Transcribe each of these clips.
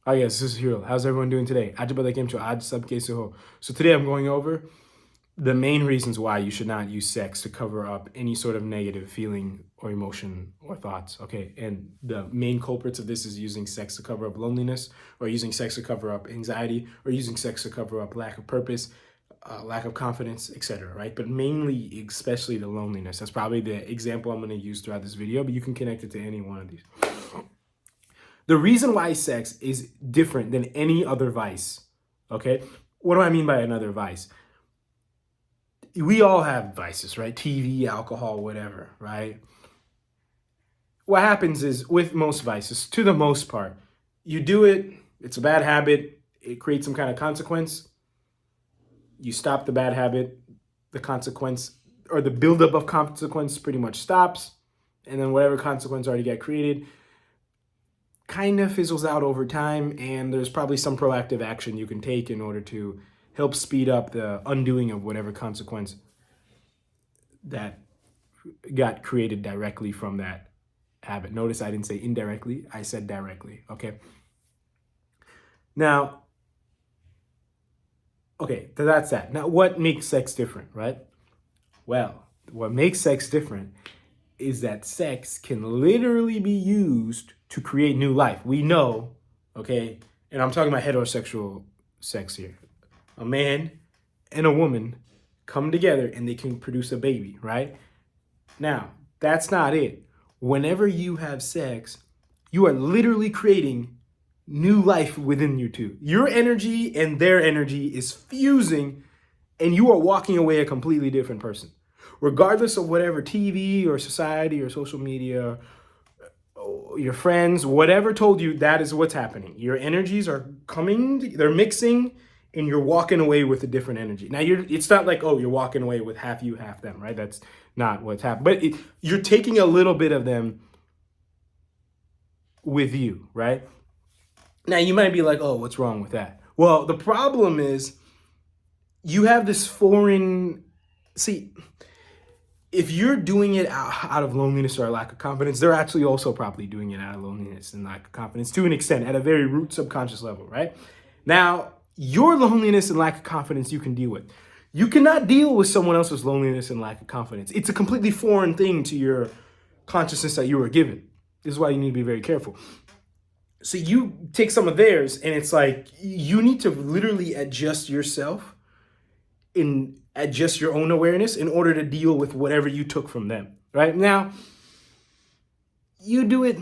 Hi guys, this is Hiro. How's everyone doing today? आज पता केम छो? आज सब कैसे हो? So today I'm going over the main reasons why you should not use sex to cover up any sort of negative feeling or emotion or thoughts. Okay, and the main culprits of this is using sex to cover up loneliness, or using sex to cover up anxiety, or using sex to cover up lack of purpose, lack of confidence, etc. Right? But mainly, especially the loneliness. That's probably the example I'm going to use throughout this video, but you can connect it to any one of these. The reason why sex is different than any other vice, okay? What do I mean by another vice? We all have vices, right? TV, alcohol, whatever, right? What happens is with most vices, to the most part, you do it, it's a bad habit, it creates some kind of consequence. You stop the bad habit, the consequence or the buildup of consequence pretty much stops. And then whatever consequence already got created kind of fizzles out over time, and there's probably some proactive action you can take in order to help speed up the undoing of whatever consequence that got created directly from that habit. Notice I didn't say indirectly, I said directly, okay? Now, okay, so that's that. Now, what makes sex different, right? Well, what makes sex different is that sex can literally be used to create new life. We know, okay, and I'm talking about heterosexual sex here. A man and a woman come together and they can produce a baby, right? Now, that's not it. Whenever you have sex, you are literally creating new life within you two. Your energy and their energy is fusing, and you are walking away a completely different person. Regardless of whatever TV or society or social media, your friends, whatever told you, that is what's happening. Your energies are coming, they're mixing, and you're walking away with a different energy. Now, it's not like, oh, you're walking away with half you, half them, right? That's not what's happening. But you're taking a little bit of them with you, right? Now, you might be like, oh, what's wrong with that? Well, the problem is you have this foreign, see, if you're doing it out of loneliness or a lack of confidence, they're actually also probably doing it out of loneliness and lack of confidence to an extent, at a very root subconscious level, right? Now, your loneliness and lack of confidence you can deal with. You cannot deal with someone else's loneliness and lack of confidence. It's a completely foreign thing to your consciousness that you were given. This is why you need to be very careful. So you take some of theirs, and it's like you need to literally adjust yourself and adjust your own awareness in order to deal with whatever you took from them. Right now, you do it.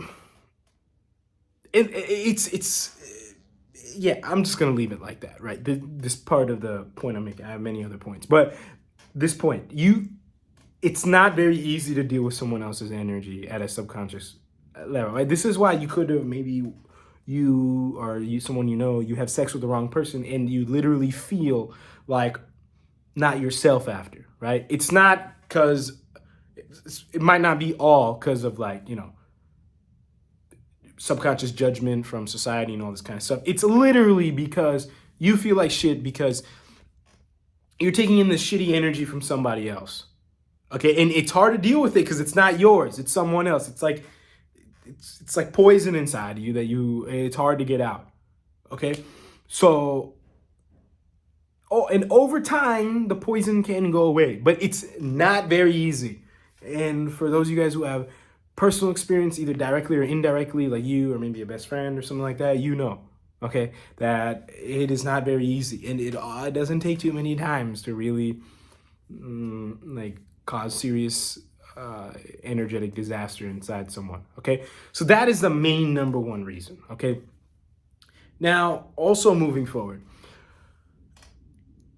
It's yeah. I'm just gonna leave it like that. Right. This part of the point I'm making. I have many other points, but this point, it's not very easy to deal with someone else's energy at a subconscious level. Right. This is why you could have maybe someone you know, you have sex with the wrong person and you literally feel like not yourself after, right? It's not because, it might not be all because of like, subconscious judgment from society and all this kind of stuff. It's literally because you feel like shit because you're taking in this shitty energy from somebody else. Okay, and it's hard to deal with it because it's not yours, it's someone else. It's like poison inside you that it's hard to get out. Okay, so and over time the poison can go away, but it's not very easy. And for those of you guys who have personal experience, either directly or indirectly, like you or maybe a best friend or something like that, okay, that it is not very easy, and it doesn't take too many times to really like cause serious energetic disaster inside someone. Okay, so that is the main number one reason. Okay, now also moving forward,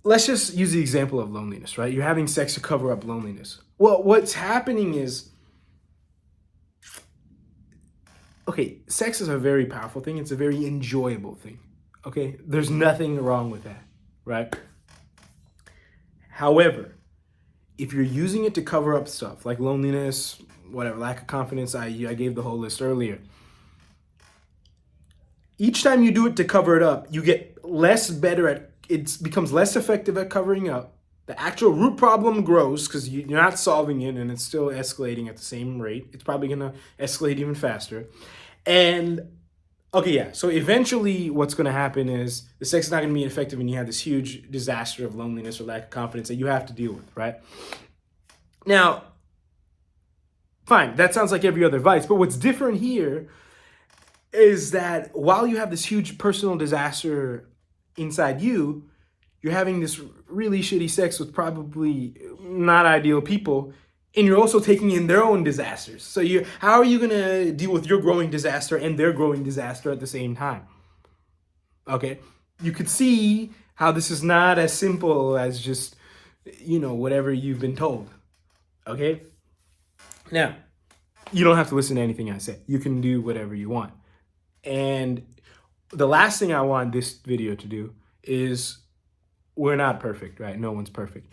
let's just use the example of loneliness, right? You're having sex to cover up loneliness. Well, what's happening is, okay, sex is a very powerful thing. It's a very enjoyable thing. Okay, there's nothing wrong with that, right? However, if you're using it to cover up stuff like loneliness, whatever, lack of confidence, I gave the whole list earlier. Each time you do it to cover it up, you get it becomes less effective at covering up. The actual root problem grows because you're not solving it, and it's still escalating at the same rate. It's probably going to escalate even faster. And Okay, yeah. So eventually, what's going to happen is the sex is not going to be effective, and you have this huge disaster of loneliness or lack of confidence that you have to deal with, right? Now, fine, that sounds like every other vice, but what's different here is that while you have this huge personal disaster inside you, you're having this really shitty sex with probably not ideal people, and you're also taking in their own disasters. So how are you gonna deal with your growing disaster and their growing disaster at the same time? Okay, you could see how this is not as simple as just, whatever you've been told. Okay, now you don't have to listen to anything I say. You can do whatever you want. And the last thing I want this video to do is, we're not perfect, right? No one's perfect.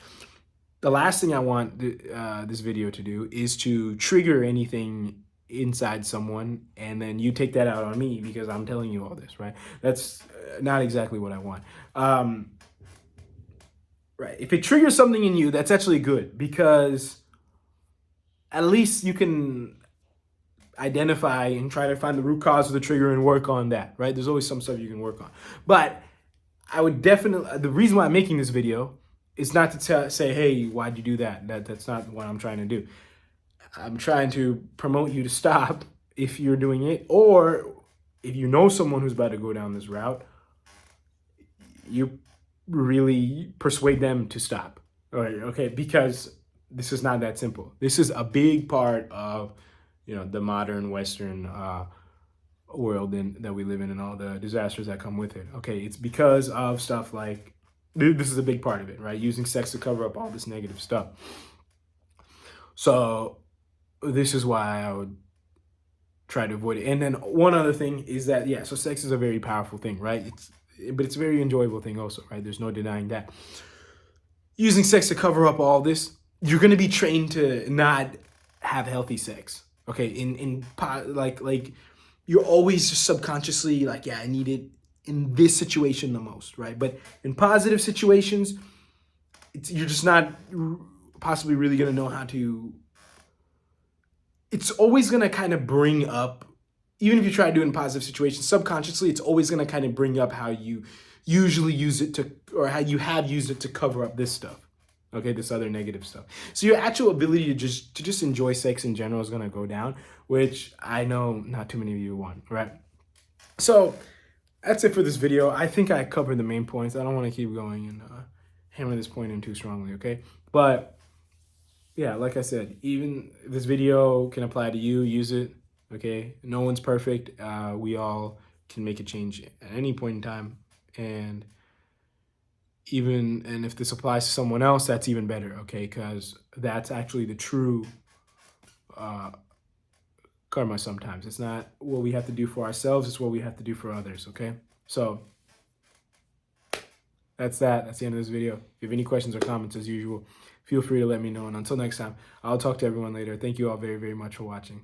The last thing I want this video to do is to trigger anything inside someone, and then you take that out on me because I'm telling you all this, right? That's not exactly what I want. Right. If it triggers something in you, that's actually good, because at least you can identify and try to find the root cause of the trigger and work on that, right? There's always some stuff you can work on. But I would definitely, the reason why I'm making this video is not to say, hey, why'd you do that? That's not what I'm trying to do. I'm trying to promote you to stop if you're doing it, or if you know someone who's about to go down this route, you really persuade them to stop. All right, okay, because this is not that simple. This is a big part of, the modern Western world that we live in, and all the disasters that come with it. Okay, it's because of stuff like, this is a big part of it, right? Using sex to cover up all this negative stuff. So this is why I would try to avoid it. And then one other thing is that, yeah, so sex is a very powerful thing, right? But it's a very enjoyable thing also, right? There's no denying that. Using sex to cover up all this, you're going to be trained to not have healthy sex. Okay, like you're always just subconsciously like, yeah, I need it in this situation the most, right? But in positive situations, you're just not possibly really going to know how to. It's always going to kind of bring up, even if you try to do it in positive situations, subconsciously, it's always going to kind of bring up how you usually use it to, or how you have used it to cover up this stuff. Okay, this other negative stuff. So your actual ability to just enjoy sex in general is gonna go down, which I know not too many of you want, right? So that's it for this video. I think I covered the main points. I don't want to keep going and hammer this point in too strongly, okay? But yeah, like I said, even this video can apply to you. Use it, okay? No one's perfect. We all can make a change at any point in time, and if this applies to someone else, that's even better, okay? Because that's actually the true karma sometimes. It's not what we have to do for ourselves, it's what we have to do for others, okay? So that's that. That's the end of this video. If you have any questions or comments, as usual, feel free to let me know. And until next time, I'll talk to everyone later. Thank you all very, very much for watching.